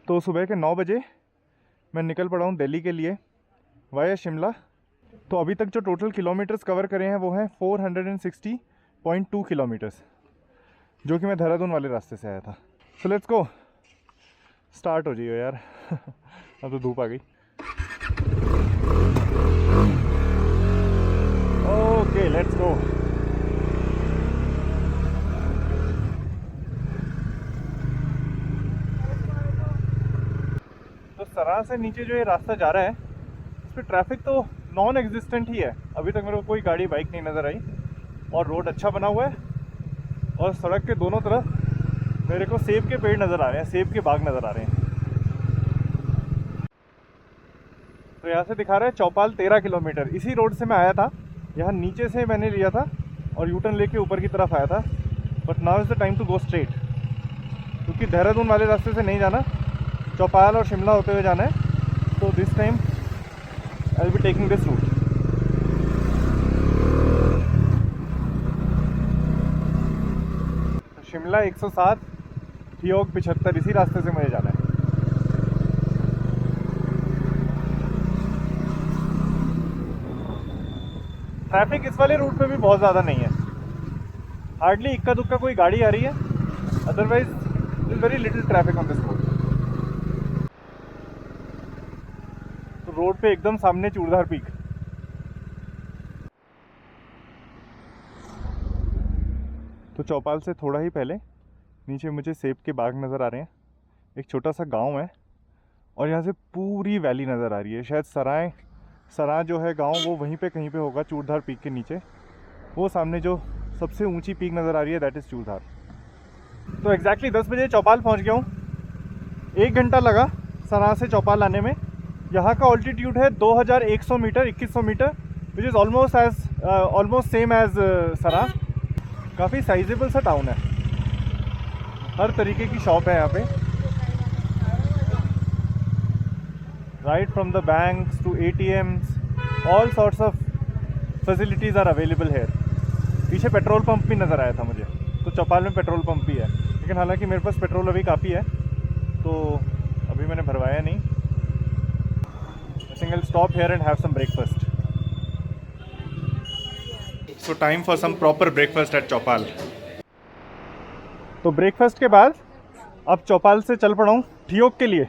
तो सुबह के 9 बजे मैं निकल पड़ा हूँ दिल्ली के लिए वाया शिमला। तो अभी तक जो टोटल किलोमीटर्स कवर करे हैं वो हैं 460.2 किलोमीटर्स, जो कि मैं देहरादून वाले रास्ते से आया था। सो लेट्स गो, स्टार्ट हो जाइए यार। अब तो धूप आ गई। Okay let's go. तो सराह से नीचे जो ये रास्ता जा रहा है इस पर ट्रैफिक तो नॉन एग्जिस्टेंट ही है। अभी तक मेरे को कोई गाड़ी बाइक नहीं नज़र आई और रोड अच्छा बना हुआ है और सड़क के दोनों तरफ मेरे को सेब के पेड़ नज़र आ रहे हैं, सेब के बाग नज़र आ रहे हैं। तो यहाँ से दिखा रहा है चौपाल 13 किलोमीटर। इसी रोड से मैं आया था, यहाँ नीचे से मैंने लिया था और यू टर्न लेके ऊपर की तरफ आया था। But now is the time to go straight, क्योंकि देहरादून वाले रास्ते से नहीं जाना, चौपाल और शिमला होते हुए जाना है। तो this time I will be taking this route. Shimla 107, Theog 75, इसी रास्ते से मुझे जाना है। ट्रैफिक इस वाले रूट पे भी बहुत ज़्यादा नहीं है, हार्डली इक्का दुक्का कोई गाड़ी आ रही है, otherwise is very little traffic on this road. तो रोड पे एकदम सामने चूड़धार पीक। तो चौपाल से थोड़ा ही पहले नीचे मुझे सेब के बाग नज़र आ रहे हैं। एक छोटा सा गांव है और यहाँ से पूरी वैली नज़र आ रही है। शायद सराय जो है गांव वो वहीं पे कहीं पे होगा, चूड़धार पीक के नीचे। वो सामने जो सबसे ऊंची पीक नज़र आ रही है दैट इज़ चूड़धार। तो एग्जैक्टली 10 बजे चौपाल पहुँच गया हूँ। 1 घंटा लगा सराय से चौपाल आने में। यहाँ का ऑल्टीट्यूड है 2100 metre, 2100 metre, which is almost same as Sarai. काफ़ी साइजेबल सा टाउन है, हर तरीके की शॉप है यहाँ पे, right from the banks to ATMs, all sorts of facilities are available here. पीछे पेट्रोल पंप भी नज़र आया था मुझे, तो चौपाल में पेट्रोल पंप भी है, लेकिन हालांकि मेरे पास पेट्रोल अभी काफ़ी है तो अभी मैंने भरवाया नहीं। I think I will stop here and have some breakfast. So time for some proper breakfast at Chaupal. तो ब्रेकफास्ट के बाद अब चौपाल से चल पड़ा हूँ ठियोग के लिए।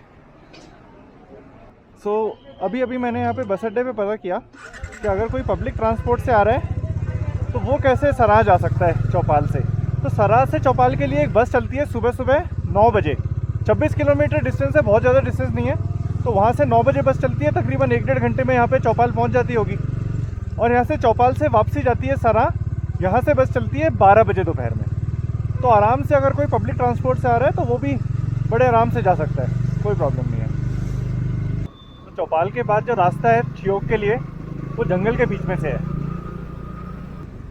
सो अभी मैंने यहाँ पे बस अड्डे पे पता किया कि अगर कोई पब्लिक ट्रांसपोर्ट से आ रहा है तो वो कैसे सराय जा सकता है चौपाल से। तो सराय से चौपाल के लिए एक बस चलती है सुबह सुबह 9 बजे। 26 किलोमीटर डिस्टेंस है, बहुत ज़्यादा डिस्टेंस नहीं है। तो वहाँ से 9 बजे बस चलती है, तकरीबन 1-1.5 घंटे में यहाँ पे चौपाल पहुँच जाती होगी। और यहाँ से चौपाल से वापसी जाती है सराय, यहाँ से बस चलती है 12 बजे दोपहर में। तो आराम से अगर कोई पब्लिक ट्रांसपोर्ट से आ रहा है तो वो भी बड़े आराम से जा सकता है, कोई प्रॉब्लम नहीं है। तो चौपाल के बाद जो रास्ता है ठियोग के लिए वो जंगल के बीच में से है।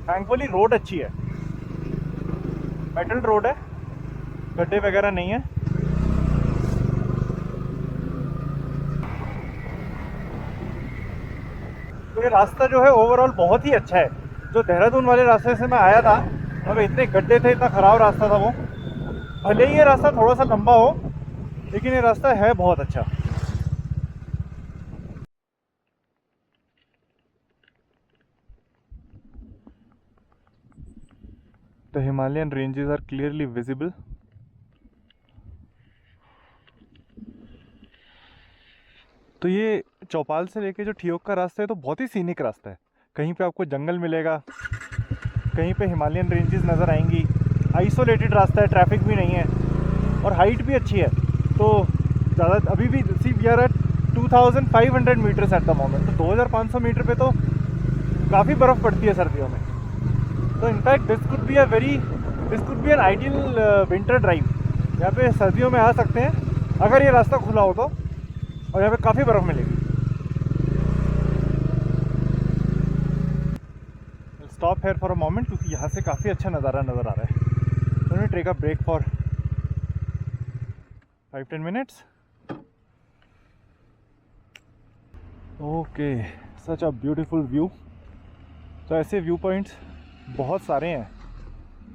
थैंकफुली रोड अच्छी है, मेटल रोड है, गड्ढे वगैरह नहीं है। तो ये रास्ता जो है ओवरऑल बहुत ही अच्छा है। जो देहरादून वाले रास्ते से मैं आया था वहाँ इतने गड्ढे थे, इतना ख़राब रास्ता था वो। भले ही ये रास्ता थोड़ा सा लंबा हो लेकिन ये रास्ता है बहुत अच्छा। The Himalayan ranges are clearly visible. तो ये चौपाल से लेके जो ठियोग का रास्ता है तो बहुत ही सीनिक रास्ता है। कहीं पे आपको जंगल मिलेगा, कहीं पे हिमालयन रेंजेस नज़र आएंगी। आइसोलेटेड रास्ता है, ट्रैफिक भी नहीं है और हाइट भी अच्छी है। तो ज़्यादा अभी भी see we are at 2500 metres at the moment. तो 2500 मीटर पे तो काफ़ी बर्फ़ पड़ती है सर्दियों में। तो in fact this could be an ideal winter drive. यहाँ पे सर्दियों में आ सकते हैं अगर ये रास्ता खुला हो तो, और यहाँ पे काफ़ी बर्फ़ मिलेगी। Stop here for a moment, क्योंकि यहाँ से काफ़ी अच्छा नज़ारा नज़र आ रहा है। तो take a break for 5-10 minutes. Okay, such a beautiful view. तो ऐसे व्यू पॉइंट्स बहुत सारे हैं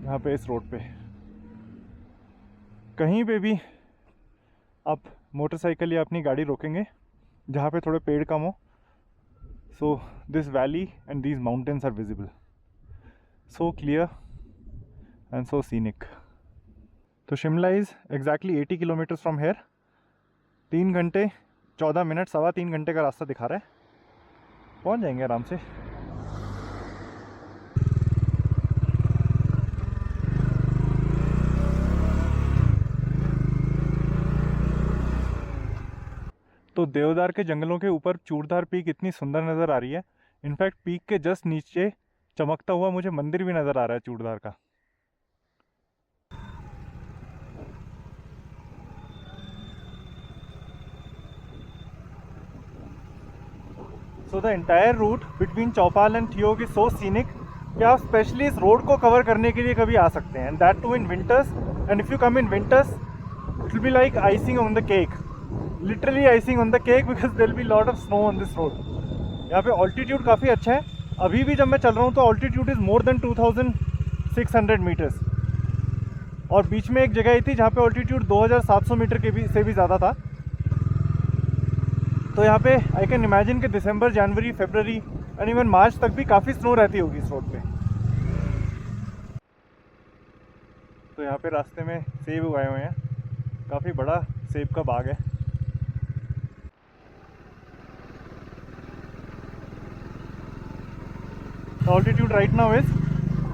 यहाँ पे इस रोड पे। कहीं पे भी आप मोटरसाइकिल या अपनी गाड़ी रोकेंगे जहाँ पे थोड़े पेड़ कम हो, so this valley and these mountains are visible, so clear and so scenic. तो Shimla is exactly 80 kilometres from here. 3 घंटे 14 मिनट, 3.25 घंटे का रास्ता दिखा रहा है, पहुँच जाएंगे आराम से। तो देवदार के जंगलों के ऊपर चूड़धार पीक इतनी सुंदर नज़र आ रही है। इनफैक्ट पीक के जस्ट नीचे चमकता हुआ मुझे मंदिर भी नज़र आ रहा है चूड़धार का। So the entire route between Chaupal and Theog is so scenic कि आप स्पेशली इस रोड को कवर करने के लिए कभी आ सकते हैं, and that too in winters. And if you come in winters it will be like icing on the cake, literally icing on the cake, because there will be lot of snow on this road. यहाँ पे altitude काफ़ी अच्छा है। अभी भी जब मैं चल रहा हूँ तो altitude is more than 2600 metres, और बीच में एक जगह आई थी जहाँ पे ऑल्टीट्यूड 2700 मीटर के भी से भी ज़्यादा था। तो यहाँ पे आई कैन इमेजिन कि दिसंबर, जनवरी, फरवरी एंड इवन मार्च तक भी काफ़ी स्नो रहती होगी इस रोड पे। तो यहाँ पे रास्ते में सेब उगाए हुए हैं, काफ़ी बड़ा सेब का बाग है। The altitude right now is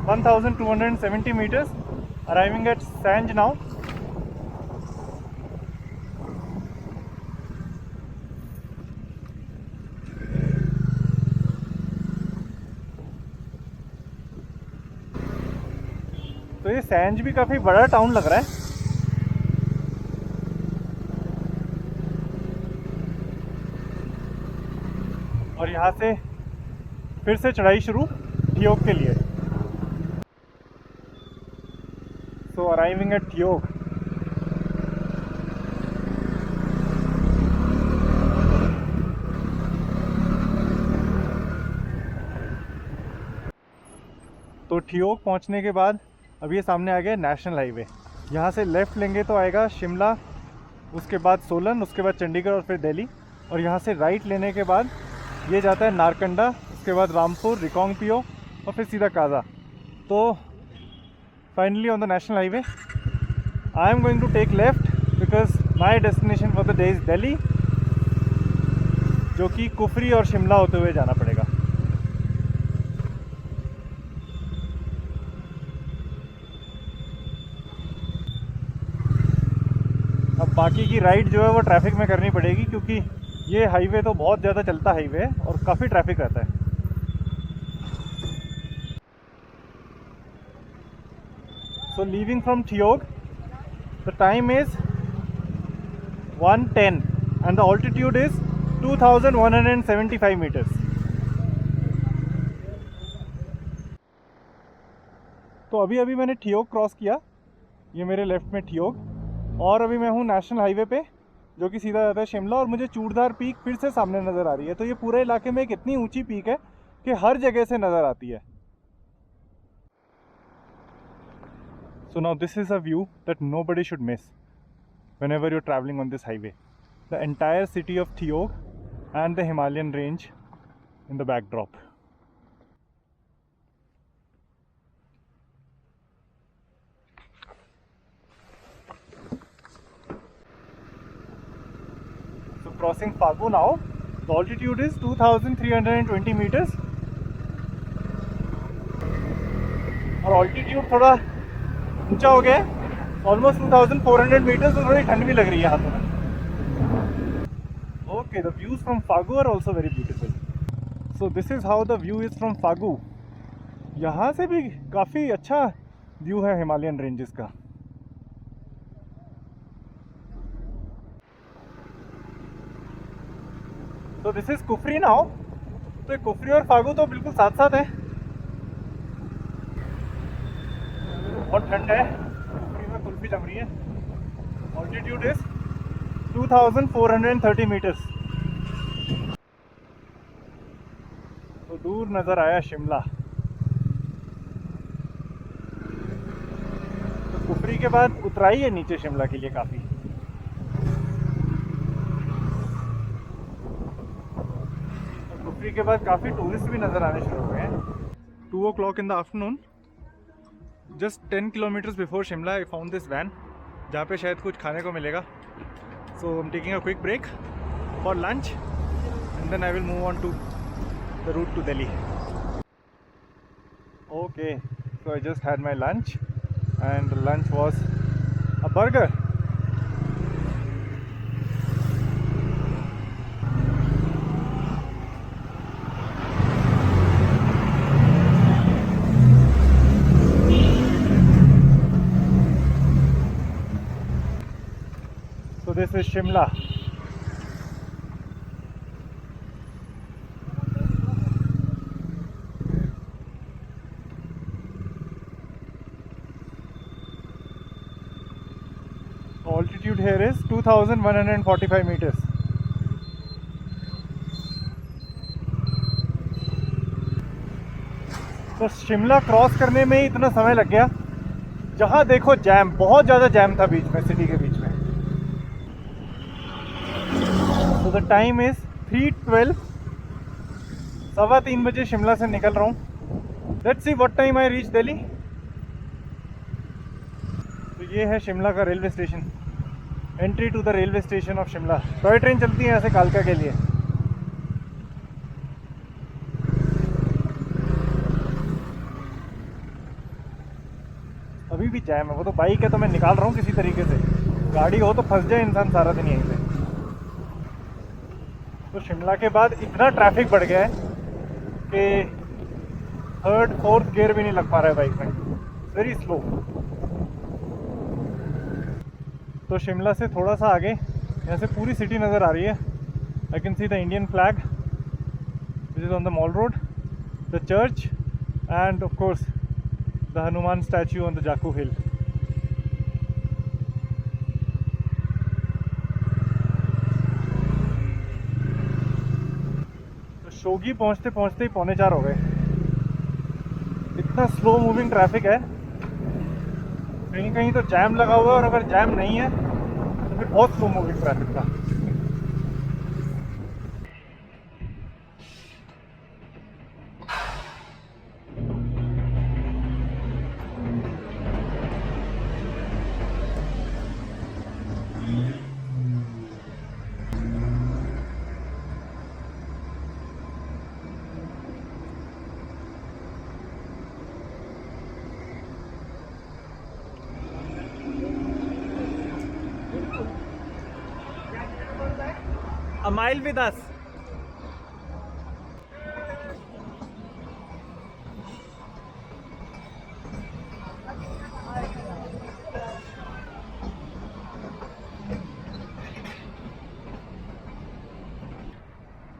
1270 meters, arriving at Sanj now. तो ये सैंज भी काफ़ी बड़ा टाउन लग रहा है। और यहाँ से फिर से चढ़ाई शुरू थियोग के लिए। सो अराइविंग एट थियोग। तो थियोग पहुँचने के बाद अब ये सामने आ गया नेशनल हाईवे। यहाँ से लेफ़्ट लेंगे तो आएगा शिमला, उसके बाद सोलन, उसके बाद चंडीगढ़ और फिर दिल्ली। और यहाँ से राइट लेने के बाद ये जाता है नारकंडा, उसके बाद रामपुर, रिकांगपियो और फिर सीधा काजा। तो finally on the national highway I am going to take left because my destination for the day is Delhi, जो कि कुफरी और शिमला होते हुए जाना पड़ेगा। अब बाकी की राइड जो है वो ट्रैफिक में करनी पड़ेगी, क्योंकि ये हाईवे तो बहुत ज़्यादा चलता हाईवे है और काफ़ी ट्रैफिक रहता है। So leaving from Theog the time is 1:10 and the altitude is 2175 metres. तो अभी अभी मैंने थियोग क्रॉस किया, ये मेरे लेफ़्ट में थियोग, और अभी मैं हूँ नेशनल हाईवे पे जो कि सीधा जाता है शिमला, और मुझे चूड़धार पीक फिर से सामने नज़र आ रही है। तो ये पूरे इलाके में एक इतनी ऊंची पीक है कि हर जगह से नज़र आती है। So now this is a view that nobody should miss whenever you're traveling on this highway. The entire city of Thiog and the Himalayan range in the backdrop. So crossing Fagu now, the altitude is 2320 meters. और altitude थोड़ा ऊंचा हो गया है, almost 2400 metres, तो थोड़ी ठंड भी लग रही है हाथों में। Okay, the views from Fagu are also very beautiful. So this is how the view is from Fagu. यहाँ से भी काफ़ी अच्छा व्यू है हिमालयन रेंजेस का। तो दिस इज़ कुफरी नाउ। तो कुफरी और फागू तो बिल्कुल साथ साथ है। बहुत ठंड है, कुफरी में कुल्फी जम रही है। Altitude is 2430 metres. तो दूर नज़र आया शिमला। तो कुफरी के बाद उतराई है नीचे शिमला के लिए काफ़ी। एंट्री के बाद काफ़ी टूरिस्ट भी नज़र आने शुरू हो गए हैं। 2 o'clock in the afternoon, just 10 kilometers before Shimla, I found this van जहाँ पे शायद कुछ खाने को मिलेगा. So I'm taking a quick break for lunch and then I will move on to the route to Delhi. Okay, so I just had my lunch and the lunch was a burger. So this is Shimla. Altitude here is 2145 meters. तो Shimla cross करने में ही इतना समय लग गया, जहाँ देखो jam, बहुत ज़्यादा जैम था बीच में, सिटी के बीच में. तो द टाइम इज़ 3:12. 3:15 बजे शिमला से निकल रहा हूँ. Let's see what time I reach Delhi. तो ये है शिमला का railway station. Entry to the railway station of Shimla. Toy train चलती है ऐसे कालका के लिए. अभी भी जैम है. वो तो बाइक है तो मैं निकाल रहा हूँ किसी तरीके से. गाड़ी हो तो फंस जाए इंसान सारा दिन यहीं पे. तो शिमला के बाद इतना ट्रैफिक बढ़ गया है कि 3rd 4th गियर भी नहीं लग पा रहा है बाइक में. Very slow. तो शिमला से थोड़ा सा आगे यहाँ से पूरी सिटी नज़र आ रही है. I can see the Indian flag which is on the Mall Road, the church and of course the Hanuman statue on the Jakhu hill. तो शोगी पहुँचते पहुँचते ही 3:45 हो गए. इतना स्लो मूविंग ट्रैफिक है. कहीं कहीं तो जैम लगा हुआ है और अगर जैम नहीं है तो फिर बहुत स्लो मूविंग ट्रैफिक था. A mile with us.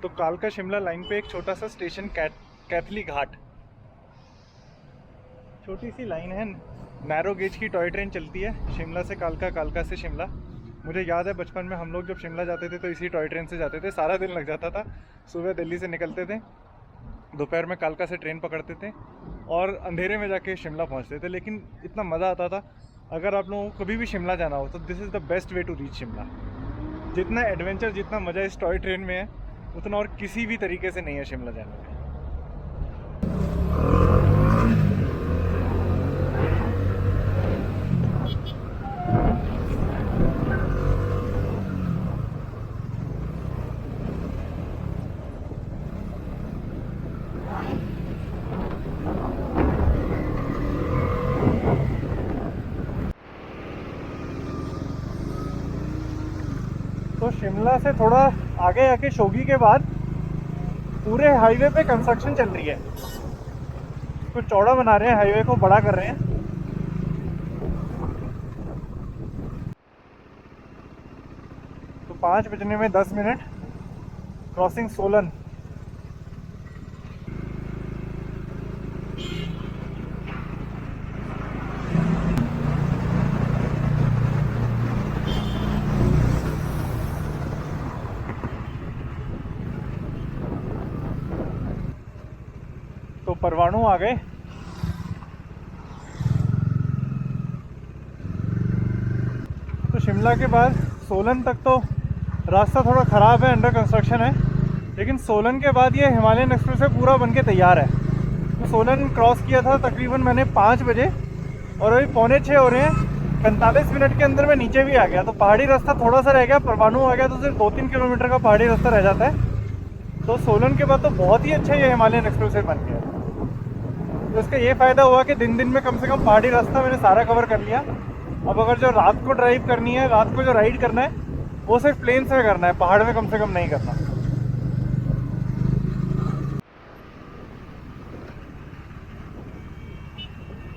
तो कालका शिमला लाइन पे एक छोटा सा स्टेशन कैथली घाट. छोटी सी लाइन है. नैरो गेज की टॉय ट्रेन चलती है शिमला से कालका, कालका से शिमला. मुझे याद है बचपन में हम लोग जब शिमला जाते थे तो इसी टॉय ट्रेन से जाते थे. सारा दिन लग जाता था. सुबह दिल्ली से निकलते थे, दोपहर में कालका से ट्रेन पकड़ते थे और अंधेरे में जाके शिमला पहुंचते थे. लेकिन इतना मज़ा आता था. अगर आप लोगों को कभी भी शिमला जाना हो तो this is the best way to reach Shimla. जितना एडवेंचर, जितना मज़ा इस टॉय ट्रेन में है उतना और किसी भी तरीके से नहीं है शिमला जाने में. तो शिमला से थोड़ा आगे आके शोगी के बाद पूरे हाईवे पे कंस्ट्रक्शन चल रही है. कुछ चौड़ा बना रहे हैं, हाईवे को बड़ा कर रहे हैं. तो 5 बजने में 10 मिनट. क्रॉसिंग सोलन. तो परवाणु आ गए. तो शिमला के बाद सोलन तक तो रास्ता थोड़ा ख़राब है, अंडर कंस्ट्रक्शन है. लेकिन सोलन के बाद ये हिमालयन एक्सप्रेस वे पूरा बन के तैयार है। तो सोलन क्रॉस किया था तकरीबन मैंने 5 बजे और अभी 5:45 हो रहे हैं। 45 मिनट के अंदर मैं नीचे भी आ गया। तो पहाड़ी रास्ता थोड़ा सा रह गया, परवाणू आ गया तो सिर्फ 2-3 किलोमीटर का पहाड़ी रास्ता रह जाता है। तो सोलन के बाद तो बहुत ही अच्छा ये हिमालयन एक्सप्रेस वे बन गया। तो इसका ये फ़ायदा हुआ कि दिन दिन में कम से कम पहाड़ी रास्ता मैंने सारा कवर कर लिया। अब अगर जो रात को ड्राइव करनी है, रात को जो राइड करना है, वो सिर्फ प्लेन्स में करना है, पहाड़ में कम से कम नहीं करना।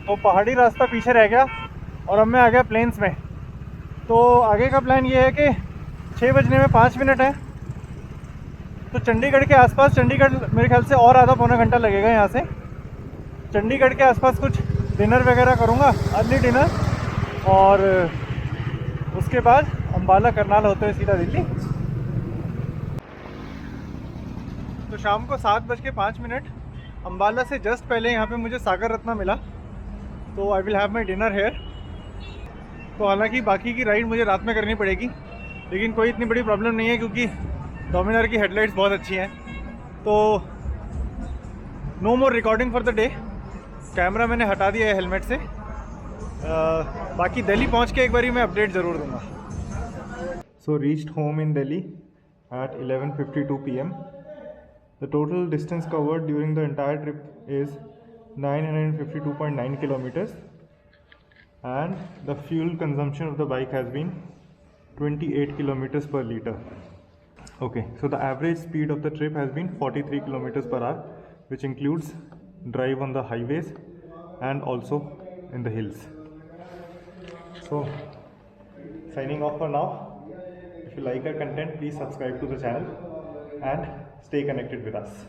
तो पहाड़ी रास्ता पीछे रह गया और अब मैं आ गया प्लेन्स में। तो आगे का प्लान ये है कि 6 बजने में 5 मिनट है, तो चंडीगढ़ के आसपास, चंडीगढ़ मेरे ख्याल से और आधा पौना घंटा लगेगा यहाँ से। चंडीगढ़ के आसपास कुछ डिनर वगैरह करूँगा, अर्ली डिनर, और उसके बाद अम्बाला करनाल होते हुए सीधा दिल्ली। तो शाम को 7:05 अम्बाला से जस्ट पहले यहाँ पे मुझे सागर रत्ना मिला, तो I will have my dinner here. तो हालांकि बाकी की राइड मुझे रात में करनी पड़ेगी, लेकिन कोई इतनी बड़ी प्रॉब्लम नहीं है क्योंकि डोमिनार की हेडलाइट्स बहुत अच्छी हैं। तो no more recording for the day. Camera मैंने हटा दिया है हेलमेट से। बाकी दिल्ली पहुंच के एक बारी मैं अपडेट ज़रूर दूंगा। So reached home in Delhi at 11:52 PM। The total distance covered during the entire trip is 952.9 kilometers, and the fuel consumption of the bike has been 28 kilometers per liter. Okay, so the average speed of the trip has been 43 kilometers per hour, which includes drive on the highways and also in the hills. So signing off for now. If you like our content, please subscribe to the channel and stay connected with us.